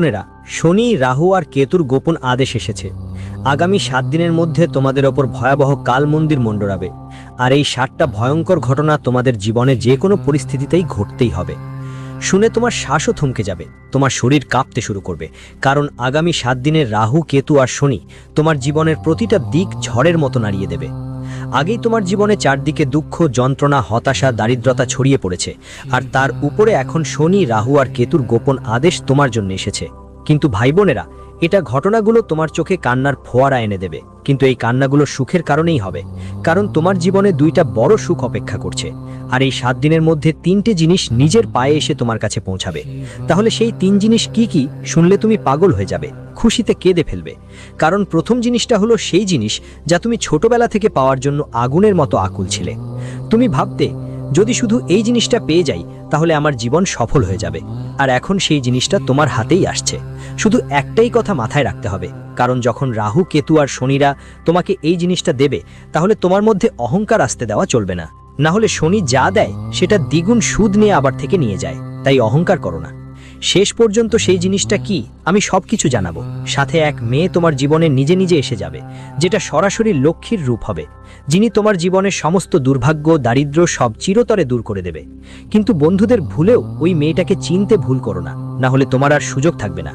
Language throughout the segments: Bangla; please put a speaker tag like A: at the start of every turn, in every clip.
A: বোনেরা, শনি, রাহু আর কেতুর গোপন আদেশ এসেছে। আগামী 7 দিনের মধ্যে তোমাদের ওপর ভয়াবহ কাল মন্দির মণ্ডরাবে। আর এই 7টা ভয়ঙ্কর ঘটনা তোমাদের জীবনে যে কোনো পরিস্থিতিতেই ঘটতেই হবে। শুনে তোমার শ্বাসও থমকে যাবে, তোমার শরীর কাঁপতে শুরু করবে, কারণ আগামী 7 দিনের রাহু, কেতু আর শনি তোমার জীবনের প্রতিটা দিক ঝড়ের মতো নাড়িয়ে দেবে। আগেই তোমার জীবনে চারদিকে দুঃখ, যন্ত্রণা, হতাশা, দারিদ্রতা ছড়িয়ে পড়েছে, আর তার উপরে এখন শনি, রাহু আর কেতুর গোপন আদেশ তোমার জন্য এসেছে। কিন্তু ভাই বোনেরা, এটা ঘটনাগুলো তোমার চোখে কান্নার ফোয়ারা এনে দেবে, কিন্তু এই কান্নাগুলো সুখের কারণেই হবে, কারণ তোমার জীবনে 2টা বড় সুখ অপেক্ষা করছে। আর এই 7 দিনের মধ্যে 3টে জিনিস নিজের পায়ে এসে তোমার কাছে পৌঁছাবে। তাহলে সেই 3 জিনিস কি কি শুনলে তুমি পাগল হয়ে যাবে, খুশিতে কেঁদে ফেলবে। কারণ প্রথম জিনিসটা হলো সেই জিনিস যা তুমি ছোটবেলা থেকে পাওয়ার জন্য আগুনের মতো আকুল ছিলে। তুমি ভাবতে, যদি শুধু এই জিনিসটা পেয়ে যাই তাহলে আমার জীবন সফল হয়ে যাবে। আর এখন সেই জিনিসটা তোমার হাতেই আসছে। শুধু একটাই কথা মাথায় রাখতে হবে, কারণ যখন রাহু, কেতু আর শনিরা তোমাকে এই জিনিসটা দেবে, তাহলে তোমার মধ্যে অহংকার আসতে দেওয়া চলবে না। না হলে শনি যা দেয় সেটা দ্বিগুণ সুদ নিয়ে আবার থেকে নিয়ে যায়, তাই অহংকার করো না। শেষ পর্যন্ত সেই জিনিসটা কি আমি সবকিছু জানাবো। সাথে এক মেয়ে তোমার জীবনে নিজে নিজে এসে যাবে, যেটা সরাসরি লক্ষ্মীর রূপ হবে, যিনি তোমার জীবনের সমস্ত দুর্ভাগ্য, দারিদ্র্য সব চিরতরে দূর করে দেবে। কিন্তু বন্ধুদের ভুলেও ওই মেয়েটাকে চিনতে ভুল করো না, না হলে তোমার আর সুযোগ থাকবে না।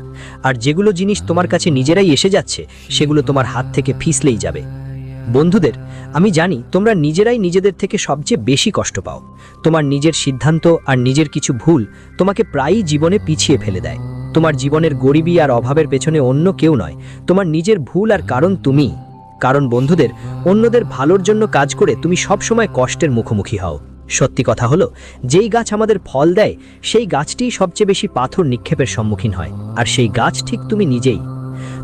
A: আর যেগুলো জিনিস তোমার কাছে নিজেরাই এসে যাচ্ছে, সেগুলো তোমার হাত থেকে ফিসলেই যাবে। বন্ধুদের, আমি জানি তোমরা নিজেরাই নিজেদের থেকে সবচেয়ে বেশি কষ্ট পাও। তোমার নিজের সিদ্ধান্ত আর নিজের কিছু ভুল তোমাকে প্রায়ই জীবনে পিছিয়ে ফেলে দেয়। তোমার জীবনের গরিবী আর অভাবের পেছনে অন্য কেউ নয়, তোমার নিজের ভুল আর কারণ তুমি। কারণ বন্ধুদের, অন্যদের ভালোর জন্য কাজ করে তুমি সব সময় কষ্টের মুখোমুখি হও। সত্যি কথা হলো, যেই গাছ আমাদের ফল দেয় সেই গাছটিই সবচেয়ে বেশি পাথর নিক্ষেপের সম্মুখীন হয়, আর সেই গাছ ঠিক তুমি নিজেই।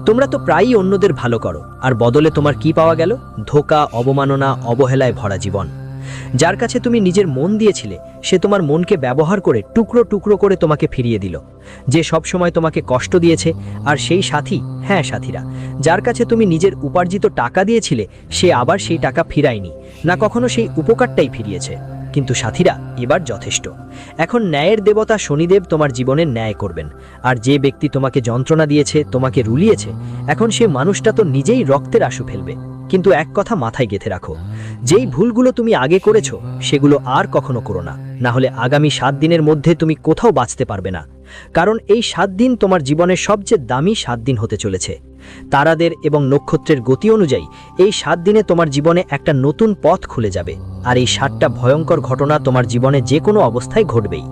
A: তোমরা তো প্রায়ই অন্যদের ভালো করো, আর বদলে তোমার কি পাওয়া গেল? ধোঁকা, অবমাননা, অবহেলায় ভরা জীবন। যার কাছে তুমি নিজের মন দিয়েছিলে, সে তোমার মনকে ব্যবহার করে টুকরো টুকরো করে তোমাকে ফিরিয়ে দিল। যে সব সময় তোমাকে কষ্ট দিয়েছে, আর সেই সাথীরা যার কাছে তুমি নিজের উপার্জিত টাকা দিয়েছিলে, সে আবার সেই টাকা ফিরায়নি, না কখনো সেই উপকারটাই ফিরিয়েছে। কিন্তু সাথীরা, এবার যথেষ্ট। এখন ন্যায়ের দেবতা শনিদেব তোমার জীবনে ন্যায় করবেন। আর যে ব্যক্তি তোমাকে যন্ত্রণা দিয়েছে, তোমাকে রুলিয়েছে, এখন সে মানুষটা তো নিজেই রক্তের আঁসু ফেলবে। কিন্তু এক কথা মাথায় গেঁথে রাখো, যেই ভুলগুলো তুমি আগে করেছো সেগুলো আর কখনো করো না, না হলে আগামী 7 দিনের মধ্যে তুমি কোথাও বাঁচতে পারবে না। কারণ এই 7 দিন তোমার জীবনের সবচেয়ে দামি 7 দিন হতে চলেছে। তারাদের এবং নক্ষত্রের গতি অনুযায়ী এই 7 দিনে তোমার জীবনে একটা নতুন পথ খুলে যাবে। আর এই 7টা ভয়ঙ্কর ঘটনা তোমার জীবনে যে কোনো অবস্থায় ঘটবেই।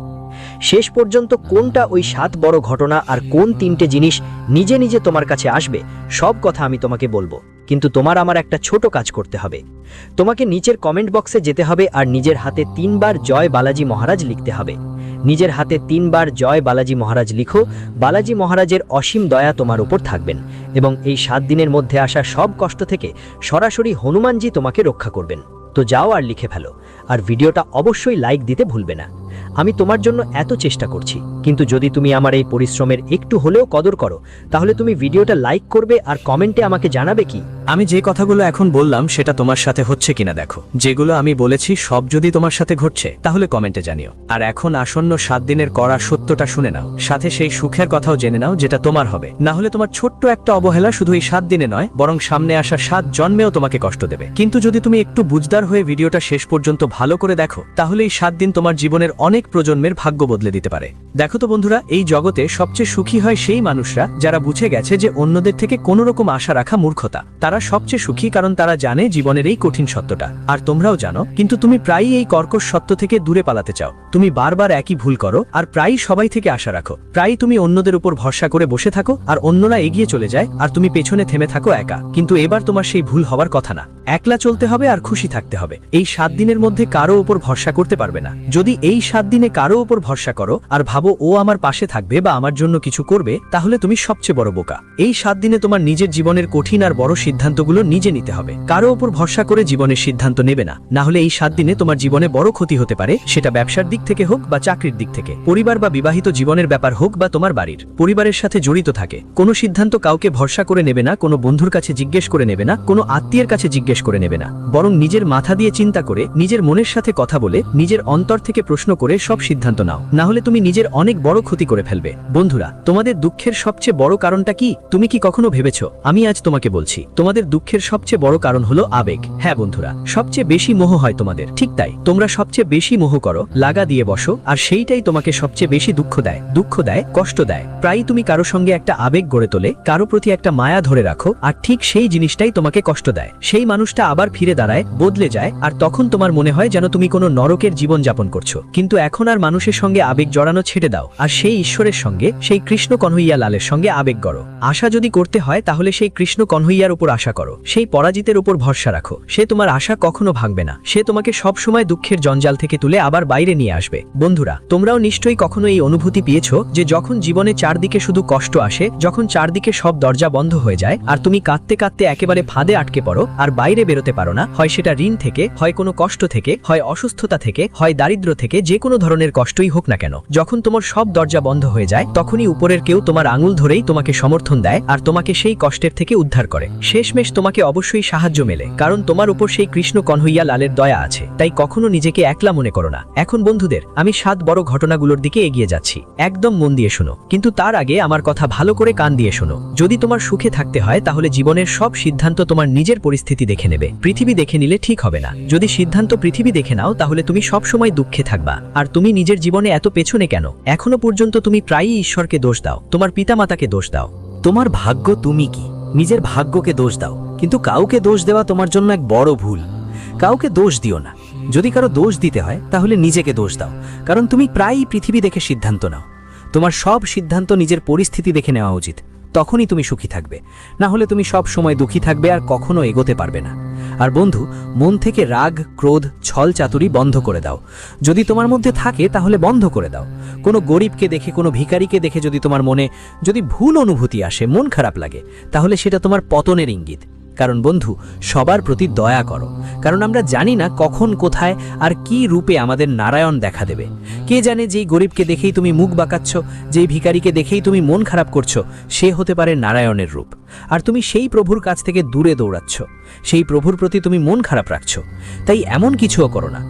A: শেষ পর্যন্ত কোনটা ওই 7 বড় ঘটনা আর কোন 3টে জিনিস নিজে নিজে তোমার কাছে আসবে, সব কথা আমি তোমাকে বলবো। কিন্তু তোমার আমার একটা ছোট কাজ করতে হবে। তোমাকে নিচের কমেন্ট বক্সে যেতে হবে আর নিজের হাতে 3 বার জয় বালাজি মহারাজ লিখতে হবে। নিজের হাতে 3 বার জয় বালাজি মহারাজ লিখো। বালাজি মহারাজের অসীম দয়া তোমার উপর থাকবেন, এবং এই 7 দিনের মধ্যে আসা সব কষ্ট থেকে সরাসরি হনুমানজি তোমাকে রক্ষা করবেন। তো যাও আর লিখে ফেলো, আর ভিডিওটা অবশ্যই লাইক দিতে ভুলবে না। আমি তোমার জন্য এত চেষ্টা করছি, কিন্তু যদি তুমি আমার এই পরিশ্রমের একটু হলেও কদর করো, তাহলে তুমি ভিডিওটা লাইক করবে আর কমেন্টে আমাকে জানাবে কি
B: আমি যে কথাগুলো এখন বললাম সেটা তোমার সাথে হচ্ছে কিনা দেখো। যেগুলো আমি বলেছি সব যদি তোমার সাথে ঘটছে, তাহলে কমেন্টে জানিও। আর এখন আসন্ন 7 দিনের কড়া সত্যটা শুনে নাও, সাথে সেই সুখের কথাও জেনে নাও যেটা তোমার হবে। না হলে তোমার ছোট্ট একটা অবহেলা শুধু এই 7 দিনে নয়, বরং সামনে আসা 7 জন্মেও তোমাকে কষ্ট দেবে। কিন্তু যদি তুমি একটু বুঝদার হয়ে ভিডিওটা শেষ পর্যন্ত ভালো করে দেখো, তাহলে এই 7 দিন তোমার জীবনের অনেক প্রজন্মের ভাগ্য বদলে দিতে পারে। দেখো তো বন্ধুরা, এই জগতে সবচেয়ে সুখী হয় সেই মানুষরা যারা বুঝে গেছে যে অন্যদের থেকে কোনো রকম আশা রাখা মূর্খতা। তারা সবচেয়ে সুখী, কারণ তারা জানে জীবনের এই কঠিন সত্যটা। আর তোমরাও জানো, কিন্তু তুমি প্রায়ই এই কর্কশ সত্য থেকে দূরে পালাতে চাও। তুমি বারবার একই ভুল করো, আর প্রায়ই সবাই থেকে আশা রাখো। প্রায়ই তুমি অন্যদের উপর ভরসা করে বসে থাকো, আর অন্যরা এগিয়ে চলে যায়, আর তুমি পেছনে থেমে থাকো একা। কিন্তু এবার তোমার সেই ভুল হওয়ার কথা না। একলা চলতে হবে আর খুশি থাকতে হবে। এই 7 দিনের মধ্যে কারো উপর ভরসা করতে পারবে না। যদি এই 7 দিনে কারো উপর ভরসা করো আর ভাবো ও আমার পাশে থাকবে বা আমার জন্য কিছু করবে, তাহলে তুমি সবচেয়ে বড় বোকা। এই 7 দিনে তোমার নিজের জীবনের কঠিন আর বড় সিদ্ধান্তগুলো নিজে নিতে হবে। কারো উপর ভরসা করে জীবনের সিদ্ধান্ত নেবে না, না হলে এই 7 দিনে তোমার জীবনে বড় ক্ষতি হতে পারে। সেটা ব্যবসার দিক থেকে হোক বা চাকরির দিক থেকে, পরিবার বা বিবাহিত জীবনের ব্যাপার হোক বা তোমার বাড়ির পরিবারের সাথে জড়িত থাকে। কোনো সিদ্ধান্ত কাউকে ভরসা করে নেবে না, কোনো বন্ধুর কাছে জিজ্ঞেস করে নেবে না, কোনো আত্মীয়ের কাছে জিজ্ঞেস করে নেবে না, বরং নিজের মাথা দিয়ে চিন্তা করে নিজের মনে মনের সাথে কথা বলে নিজের অন্তর থেকে প্রশ্ন করে সব সিদ্ধান্ত নাও, না হলে তুমি নিজের অনেক বড় ক্ষতি করে ফেলবে। বন্ধুরা, তোমাদের দুঃখের সবচেয়ে বড় কারণটা কি তুমি কি কখনো ভেবেছো? আমি আজ তোমাকে বলছি, তোমাদের দুঃখের সবচেয়ে বড় কারণ হলো আবেগ। হ্যাঁ বন্ধুরা, সবচেয়ে বেশি মোহ হয় তোমাদের, ঠিক তাই তোমরা সবচেয়ে বেশি মোহ করো, লাগা দিয়ে বসো, আর সেইটাই তোমাকে সবচেয়ে বেশি দুঃখ দেয়, কষ্ট দেয়। প্রায়ই তুমি কারো সঙ্গে একটা আবেগ গড়ে তোলে, কারো প্রতি একটা মায়া ধরে রাখো, আর ঠিক সেই জিনিসটাই তোমাকে কষ্ট দেয়। সেই মানুষটা আবার ফিরে দাঁড়ায়, বদলে যায়, আর তখন তোমার মনে হয় যেন তুমি কোনো নরকের জীবন যাপন করছো। কিন্তু এখন আর মানুষের সঙ্গে আবেগ জড়ানো ছেড়ে দাও, আর সেই ঈশ্বরের সঙ্গে, সেই কৃষ্ণ কনহইয়া লালের সঙ্গে আবেগ গড়ো। আশা যদি করতে হয় তাহলে সেই কৃষ্ণ কনহইয়ার উপর আশা করো, সেই পরাজিতের উপর ভরসা রাখো। সে তোমার আশা কখনো ভাঙবে না, সে তোমাকে সব সময় দুঃখের জঞ্জাল থেকে তুলে আবার বাইরে নিয়ে আসবে। বন্ধুরা, তোমরাও নিশ্চয়ই কখনো এই অনুভূতি পেয়েছো যে যখন জীবনে চারদিকে শুধু কষ্ট আসে, যখন চারদিকে সব দরজা বন্ধ হয়ে যায়, আর তুমি কাঁদতে কাঁদতে একেবারে ফাঁদে আটকে পড়ো, আর বাইরে বেরোতে পারো না। হয় সেটা ঋণ থেকে, হয় কোনো কষ্ট থেকে, হয় অসুস্থতা থেকে, হয় দারিদ্র্য থেকে, যে কোনো ধরনের কষ্টই হোক না কেন, যখন তোমার সব দরজা বন্ধ হয়ে যায়, তখনই উপরের কেউ তোমার আঙুল ধরেই তোমাকে সমর্থন দেয়, আর তোমাকে সেই কষ্টের থেকে উদ্ধার করে। শেষমেশ তোমাকে অবশ্যই সাহায্য মেলে, কারণ তোমার উপর সেই কৃষ্ণ কনহইয়া লালের দয়া আছে। তাই কখনো নিজেকে একলা মনে করো না। এখন বন্ধুদের, আমি 7 বড় ঘটনাগুলোর দিকে এগিয়ে যাচ্ছি, একদম মন দিয়ে শোনো। কিন্তু তার আগে আমার কথা ভালো করে কান দিয়ে শোনো। যদি তোমার সুখে থাকতে হয় তাহলে জীবনের সব সিদ্ধান্ত তোমার নিজের পরিস্থিতি দেখে নেবে, পৃথিবী দেখে নিলে ঠিক হবে না। যদি সিদ্ধান্ত পৃথিবী দেখে নাও তাহলে তুমি সব সময় দুঃখে থাকবা। আর তুমি নিজের জীবনে এত পেছনে কেন? এখনো পর্যন্ত তুমি প্রায়ই ঈশ্বরকে দোষ দাও, তোমার পিতামাতাকে দোষ দাও।
A: তোমার ভাগ্য তুমি কি? নিজের ভাগ্যকে দোষ দাও, কিন্তু কাউকে দোষ দেওয়া তোমার জন্য এক বড় ভুল। কাউকে দোষ দিও না। যদি কারো দোষ দিতে হয় তাহলে নিজেকে দোষ দাও, কারণ তুমি প্রায়ই পৃথিবী দেখে সিদ্ধান্ত নাও। তোমার সব সিদ্ধান্ত নিজের পরিস্থিতি দেখে নেওয়া উচিত, তখনই তুমি সুখী থাকবে। না হলে তুমি সব সময় দুঃখী থাকবে আর কখনো এগোতে পারবে না। আর বন্ধু, মন থেকে রাগ, ক্রোধ, ছল চাতুরি বন্ধ করে দাও। যদি তোমার মধ্যে থাকে তাহলে বন্ধ করে দাও। কোনো গরিবকে দেখে, কোনো ভিখারিকে দেখে যদি তোমার মনে যদি ভুল অনুভূতি আসে, মন খারাপ লাগে, তাহলে সেটা তোমার পতনের ইঙ্গিত। কারণ বন্ধু, সবার প্রতি দয়া করো, কারণ আমরা জানি না কখন, কোথায় আর কি রূপে আমাদের নারায়ণ দেখা দেবে। কে জানে, যেই গরিবকে দেখেই তুমি মুখ বাঁকাচ্ছ, যেই ভিখারিকে দেখেই তুমি মন খারাপ করছো, সে হতে পারে নারায়ণের রূপ। আর তুমি সেই প্রভুর কাছ থেকে দূরে দৌড়াচ্ছ, সেই প্রভুর প্রতি তুমি মন খারাপ রাখছো। তাই এমন কিছুও করো না।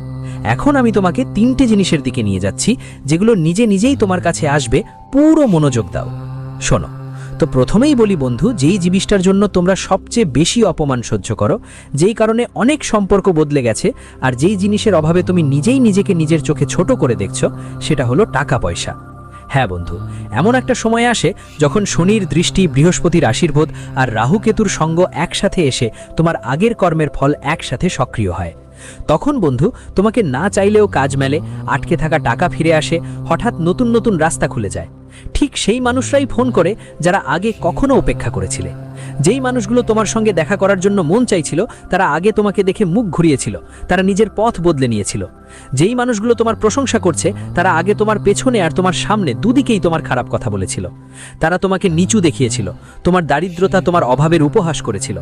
A: এখন আমি তোমাকে 3টে জিনিসের দিকে নিয়ে যাচ্ছি, যেগুলো নিজে নিজেই তোমার কাছে আসবে। পুরো মনোযোগ দাও, শোনো। তো প্রথমেই বলি বন্ধু, যেই জিনিসটার জন্য তোমরা সবচেয়ে বেশি অপমান সহ্য করো, যেই কারণে অনেক সম্পর্ক বদলে গেছে, আর যেই জিনিসের অভাবে তুমি নিজেই নিজেকে নিজের চোখে ছোট করে দেখছো, সেটা হলো টাকা পয়সা। হ্যাঁ বন্ধু, এমন একটা সময় আসে যখন শনির দৃষ্টি, বৃহস্পতির আশীর্বাদ আর রাহু কেতুর সঙ্গ একসাথে এসে তোমার আগের কর্মের ফল একসাথে সক্রিয় হয়। তখন বন্ধু, তোমাকে না চাইলেও কাজ মেলে, আটকে থাকা টাকা ফিরে আসে, হঠাৎ নতুন নতুন রাস্তা খুলে যায়। ঠিক সেই মানুষরাই ফোন করে যারা আগে কখনো উপেক্ষা করেছিলে। যেই মানুষগুলো তোমার সঙ্গে দেখা করার জন্য মন চাইছিল, তারা আগে তোমাকে দেখে মুখ ঘুরিয়েছিল, তারা নিজের পথ বদলে নিয়েছিল। যেই মানুষগুলো তোমার প্রশংসা করছে, তারা আগে তোমার পেছনে আর তোমার সামনে দুদিকেই তোমার খারাপ কথা বলেছিল। তারা তোমাকে নিচু দেখিয়েছিল, তোমার দারিদ্রতা, তোমার অভাবের উপহাস করেছিল।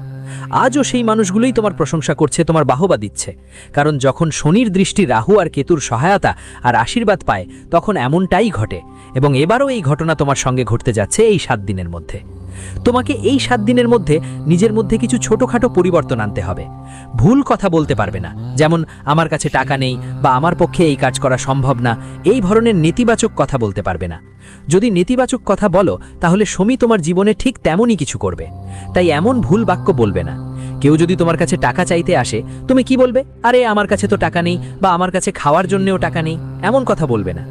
A: আজও সেই মানুষগুলোই তোমার প্রশংসা করছে, তোমার বাহবা দিচ্ছে। কারণ যখন শনির দৃষ্টি, রাহু আর কেতুর সহায়তা আর আশীর্বাদ পায়, তখন এমনটাই ঘটে। এবং এবারও এই ঘটনা তোমার সঙ্গে ঘটতে যাচ্ছে এই 7 দিনের মধ্যে। তোমাকে এই 7 দিনের মধ্যে নিজের মধ্যে কিছু ছোটখাটো পরিবর্তন আনতে হবে। ভুল কথা বলতে পারবে না, যেমন আমার কাছে টাকা নেই বা আমার পক্ষে এই কাজ করা সম্ভব না। এই ধরনের নেতিবাচক কথা বলতে পারবে না। যদি নেতিবাচক কথা বলো তাহলে শনি তোমার জীবনে ঠিক তেমনই কিছু করবে। তাই এমন ভুল বাক্য বলবে না। কেউ যদি তোমার কাছে টাকা চাইতে আসে, তুমি কি বলবে? আরে আমার কাছে তো টাকা নেই, বা আমার কাছে খাওয়ার জন্যও টাকা নেই। এমন কথা বলবে না।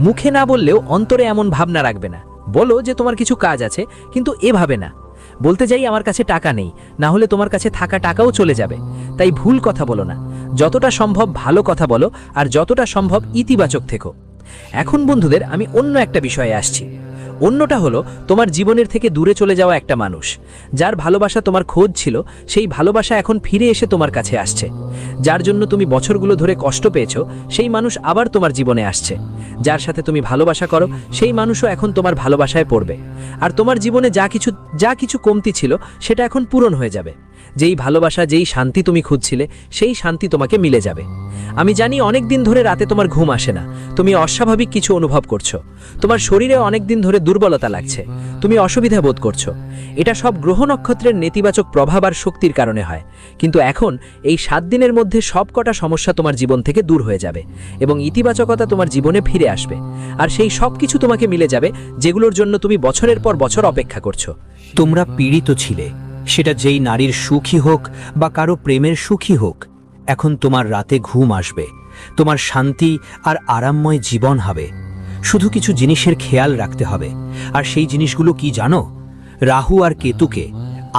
A: মুখে না বললেও অন্তরে এমন ভাবনা রাখবে না। বলো যে তোমার কিছু কাজ আছে, কিন্তু এভাবে না। বলতে যাই আমার কাছে টাকা নেই, না হলে তোমার কাছে থাকা টাকাও চলে যাবে। তাই ভুল কথা বলো না। যতটা সম্ভব ভালো কথা বলো, আর যতটা সম্ভব ইতিবাচক থেকো। এখন বন্ধুদের, আমি অন্য একটা বিষয়ে আসছি। অন্যটা হলো তোমার জীবনের থেকে দূরে চলে যাওয়া একটা মানুষ, যার ভালোবাসা তোমার খোঁজ ছিল, সেই ভালোবাসা এখন ফিরে এসে তোমার কাছে আসছে। যার জন্য তুমি বছরগুলো ধরে কষ্ট পেয়েছো, সেই মানুষ আবার তোমার জীবনে আসছে। যার সাথে তুমি ভালোবাসা করো, সেই মানুষও এখন তোমার ভালোবাসায় পড়বে। আর তোমার জীবনে যা কিছু কমতি ছিল, সেটা এখন পূরণ হয়ে যাবে।
B: যেই ভালোবাসা, যেই শান্তি তুমি খুঁজছিলে, সেই শান্তি তোমাকে মিলে যাবে। আমি জানি অনেক দিন ধরে রাতে তোমার ঘুম আসে না, তুমি অস্বাভাবিক কিছু অনুভব করছো, তোমার শরীরে অনেক দিন ধরে দুর্বলতা লাগছে, তুমি অসুবিধা বোধ করছো। এটা সব গ্রহ নক্ষত্রের নেতিবাচক প্রভাব আর শক্তির কারণে হয়। কিন্তু এখন এই 7 দিনের মধ্যে সবকটা সমস্যা তোমার জীবন থেকে দূর হয়ে যাবে এবং ইতিবাচকতা তোমার জীবনে ফিরে আসবে। আর সেই সব কিছু তোমাকে মিলে যাবে যেগুলোর জন্য তুমি বছরের পর বছর অপেক্ষা করছো।
A: তোমরা পীড়িত ছিলে, সেটা যেই নারীর সুখী হোক বা কারো প্রেমের সুখী হোক। এখন তোমার রাতে ঘুম আসবে, তোমার শান্তি আর আরামময় জীবন হবে। শুধু কিছু জিনিসের খেয়াল রাখতে হবে। আর সেই জিনিসগুলো কি জানো? রাহু আর কেতুকে,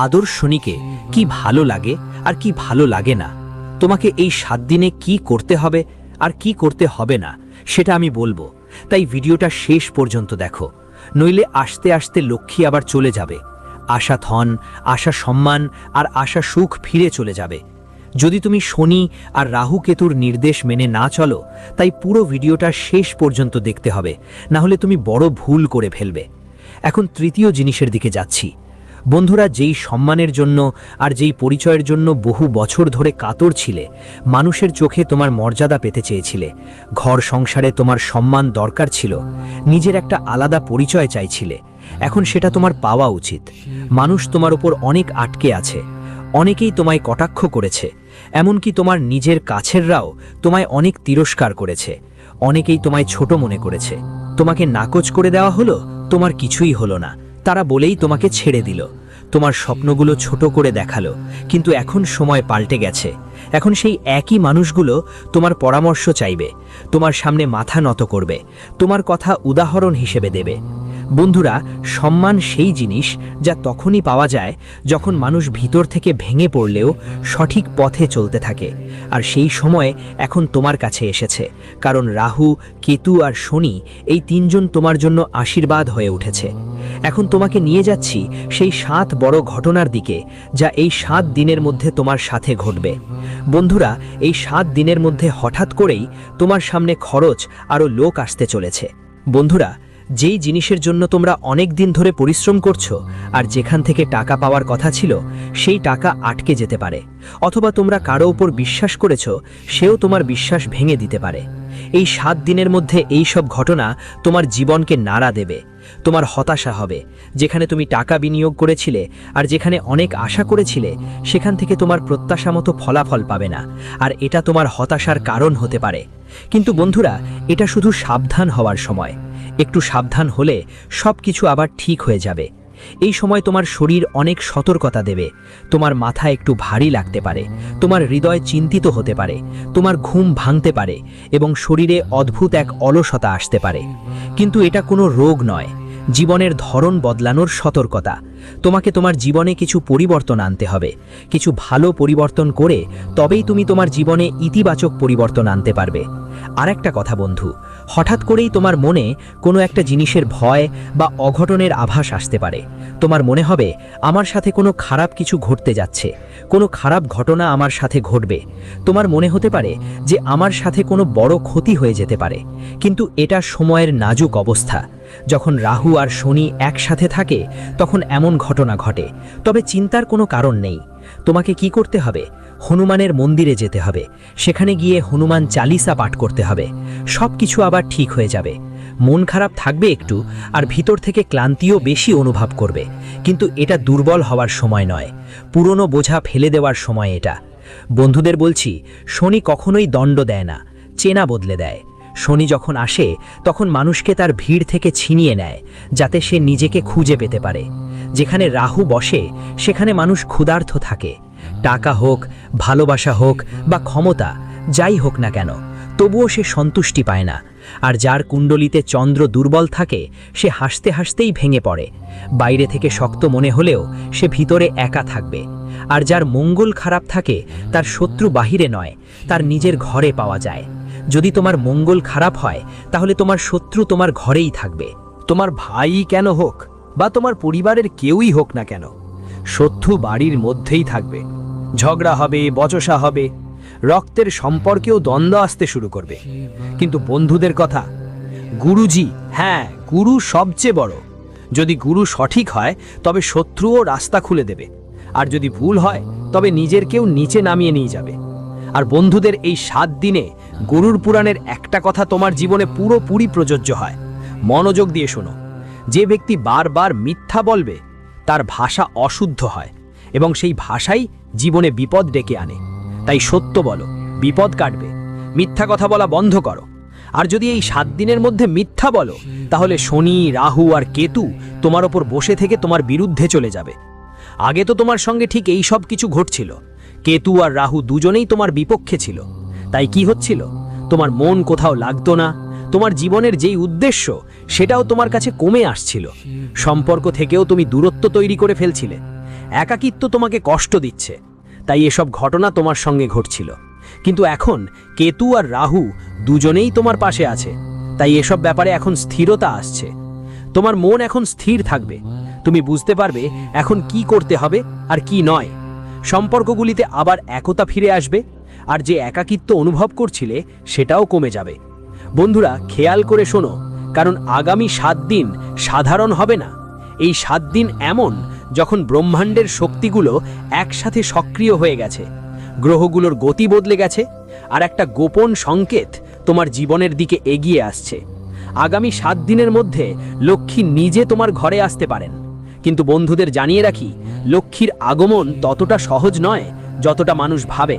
A: আদর্শ শনিকে কি ভালো লাগে আর কি ভালো লাগে না। তোমাকে এই 7 দিনে কি করতে হবে আর কি করতে হবে না সেটা আমি বলবো। তাই ভিডিওটা শেষ পর্যন্ত দেখো, নইলে আস্তে আস্তে লক্ষ্মী আবার চলে যাবে। আশা ধন, আশা সম্মান আর আশা সুখ ফিরে চলে যাবে যদি তুমি শনি আর রাহু কেতুর নির্দেশ মেনে না চলো। তাই পুরো ভিডিওটা শেষ পর্যন্ত দেখতে হবে, না হলে তুমি বড় ভুল করে ফেলবে। এখন তৃতীয় জিনিসের দিকে যাচ্ছি। বন্ধুরা, যেই সম্মানের জন্য আর যেই পরিচয়ের জন্য বহু বছর ধরে কাতর ছিলে, মানুষের চোখে তোমার মর্যাদা পেতে চেয়েছিলে, ঘর সংসারে তোমার সম্মান দরকার ছিল, নিজের একটা আলাদা পরিচয় চাইছিলে, এখন সেটা তোমার পাওয়া উচিত। মানুষ তোমার উপর অনেক আটকে আছে, অনেকেই তোমায় কটাক্ষ করেছে, এমনকি তোমার নিজের কাছেররাও তোমায় অনেক তিরস্কার করেছে। অনেকেই তোমায় ছোট মনে করেছে, তোমাকে নাকচ করে দেওয়া হলো, তোমার কিছুই হলো না, তারা বলেই তোমাকে ছেড়ে দিল। তোমার স্বপ্নগুলো ছোট করে দেখালো। কিন্তু এখন সময় পাল্টে গেছে। এখন সেই একই মানুষগুলো তোমার পরামর্শ চাইবে, তোমার সামনে মাথা নত করবে, তোমার কথা উদাহরণ হিসেবে দেবে। বন্ধুরা, সম্মান সেই জিনিস যা তখনই পাওয়া যায় যখন মানুষ ভিতর থেকে ভেঙে পড়লেও সঠিক পথে চলতে থাকে। আর সেই সময় এখন তোমার কাছে এসেছে, কারণ রাহু, কেতু আর শনি এই 3 জন তোমার জন্য আশীর্বাদ হয়ে উঠেছে। এখন তোমাকে নিয়ে যাচ্ছি সেই 7 বড় ঘটনার দিকে, যা এই 7 দিনের মধ্যে তোমার সাথে ঘটবে। বন্ধুরা, এই 7 দিনের মধ্যে হঠাৎ করেই তোমার সামনে খরচ আরও লোক আসতে চলেছে। বন্ধুরা, যেই জিনিসের জন্য তোমরা অনেক দিন ধরে পরিশ্রম করছো আর যেখান থেকে টাকা পাওয়ার কথা ছিল সেই টাকা আটকে যেতে পারে, অথবা তোমরা কারো উপর বিশ্বাস করেছো, সেও তোমার বিশ্বাস ভেঙে দিতে পারে। এই 7 দিনের মধ্যে এই সব ঘটনা তোমার জীবনকে নাড়া দেবে। তোমার হতাশা হবে, যেখানে তুমি টাকা বিনিয়োগ করেছিলে আর যেখানে অনেক আশা করেছিলে, সেখান থেকে তোমার প্রত্যাশা মতো ফলাফল পাবে না, আর এটা তোমার হতাশার কারণ হতে পারে। কিন্তু বন্ধুরা, এটা শুধু সাবধান হওয়ার সময়। একটু সাবধান হলে সব কিছু আবার ঠিক হয়ে যাবে। এই সময় তোমার শরীর অনেক সতর্কতা দেবে, তোমার মাথা একটু ভারী লাগতে পারে, তোমার হৃদয় চিন্তিত হতে পারে, তোমার ঘুম ভাঙতে পারে এবং শরীরে অদ্ভুত এক অলসতা আসতে পারে। কিন্তু এটা কোনো রোগ নয়, জীবনের ধরন বদলানোর সতর্কতা। তোমাকে তোমার জীবনে কিছু পরিবর্তন আনতে হবে। কিছু ভালো পরিবর্তন করে তবেই তুমি তোমার জীবনে ইতিবাচক পরিবর্তন আনতে পারবে। আর একটা কথা বন্ধু, হঠাৎ করেই তোমার মনে কোনো একটা জিনিসের ভয় বা অঘটনের আভাস আসতে পারে। তোমার মনে হবে আমার সাথে কোনো খারাপ কিছু ঘটতে যাচ্ছে, কোনো খারাপ ঘটনা আমার সাথে ঘটবে। তোমার মনে হতে পারে যে আমার সাথে কোনো বড় ক্ষতি হয়ে যেতে পারে। কিন্তু এটা সময়ের নাজুক অবস্থা। যখন রাহু আর শনি একসাথে থাকে তখন এমন ঘটনা ঘটে। তবে চিন্তার কোনো কারণ নেই। তোমাকে কি করতে হবে? হনুমানের মন্দিরে যেতে হবে, সেখানে গিয়ে হনুমান চালিসা পাঠ করতে হবে। সব কিছু আবার ঠিক হয়ে যাবে। মন খারাপ থাকবে একটু, আর ভিতর থেকে ক্লান্তিও বেশি অনুভব করবে, কিন্তু এটা দুর্বল হওয়ার সময় নয়, পুরনো বোঝা ফেলে দেওয়ার সময় এটা। বন্ধুদের বলছি, শনি কখনোই দণ্ড দেয় না, চেনা বদলে দেয়। শনি যখন আসে তখন মানুষকে তার ভিড় থেকে ছিনিয়ে নেয়, যাতে সে নিজেকে খুঁজে পেতে পারে। যেখানে রাহু বসে সেখানে মানুষ ক্ষুধার্ত থাকে। টাকা হোক, ভালোবাসা হোক বা ক্ষমতা, যাই হোক না কেন, তবুও সে সন্তুষ্টি পায় না। আর যার কুণ্ডলিতে চন্দ্র দুর্বল থাকে সে হাসতে হাসতেই ভেঙে পড়ে। বাইরে থেকে শক্ত মনে হলেও সে ভিতরে একা থাকবে। আর যার মঙ্গল খারাপ থাকে তার শত্রু বাহিরে নয়, তার নিজের ঘরে পাওয়া যায়। যদি তোমার মঙ্গল খারাপ হয় তাহলে তোমার শত্রু তোমার ঘরেই থাকবে। তোমার ভাই কেন হোক বা তোমার পরিবারের কেউই হোক না কেন, শত্রু বাড়ির মধ্যেই থাকবে। ঝগড়া হবে, বচসা হবে, রক্তের সম্পর্কেও দ্বন্দ্ব আসতে শুরু করবে। কিন্তু বন্ধুদের কথা, গুরুজি, হ্যাঁ, গুরু সবচেয়ে বড়। যদি গুরু সঠিক হয় তবে শত্রুও রাস্তা খুলে দেবে, আর যদি ভুল হয়
C: তবে নিজের কেউ নিচে নামিয়ে নিয়ে যাবে। আর বন্ধুদের, এই 7 দিনে গরুর পুরাণের একটা কথা তোমার জীবনে পুরোপুরি প্রযোজ্য হয়। মনোযোগ দিয়ে শোনো। যে ব্যক্তি বারবার মিথ্যা বলবে তার ভাষা অশুদ্ধ হয় এবং সেই ভাষাই জীবনে বিপদ ডেকে আনে। তাই সত্য বলো, বিপদ কাটবে। মিথ্যা কথা বলা বন্ধ করো। আর যদি এই 7 দিনের মধ্যে মিথ্যা বলো, তাহলে শনি, রাহু আর কেতু তোমার ওপর বসে থেকে তোমার বিরুদ্ধে চলে যাবে। আগে তো তোমার সঙ্গে ঠিক এই সব কিছু ঘটছিল। কেতু আর রাহু দুজনেই তোমার বিপক্ষে ছিল। তাই কি হচ্ছিল? তোমার মন কোথাও লাগতো না। তোমার জীবনের যেই উদ্দেশ্য সেটাও তোমার কাছে কমে আসছিল। সম্পর্ক থেকেও তুমি দূরত্ব তৈরি করে ফেলছিলে। একাকিত্ব তোমাকে কষ্ট দিচ্ছে। তাই এসব ঘটনা তোমার সঙ্গে ঘটছিল। কিন্তু এখন কেতু আর রাহু দুজনেই তোমার পাশে আছে। তাই এসব ব্যাপারে এখন স্থিরতা আসছে। তোমার মন এখন স্থির থাকবে। তুমি বুঝতে পারবে এখন কি করতে হবে আর কি নয়। সম্পর্কগুলিতে আবার একতা ফিরে আসবে। আর যে একাকিত্ব অনুভব করছিলে সেটাও কমে যাবে। বন্ধুরা, খেয়াল করে শোনো, কারণ আগামী 7 দিন সাধারণ হবে না। এই 7 দিন এমন যখন ব্রহ্মাণ্ডের শক্তিগুলো একসাথে সক্রিয় হয়ে গেছে, গ্রহগুলোর গতি বদলে গেছে, আর একটা গোপন সংকেত তোমার জীবনের দিকে এগিয়ে আসছে। আগামী 7 দিনের মধ্যে লক্ষ্মী নিজে তোমার ঘরে আসতে পারেন। কিন্তু বন্ধুদের জানিয়ে রাখি, লক্ষ্মীর আগমন ততটা সহজ নয় যতটা মানুষ ভাবে।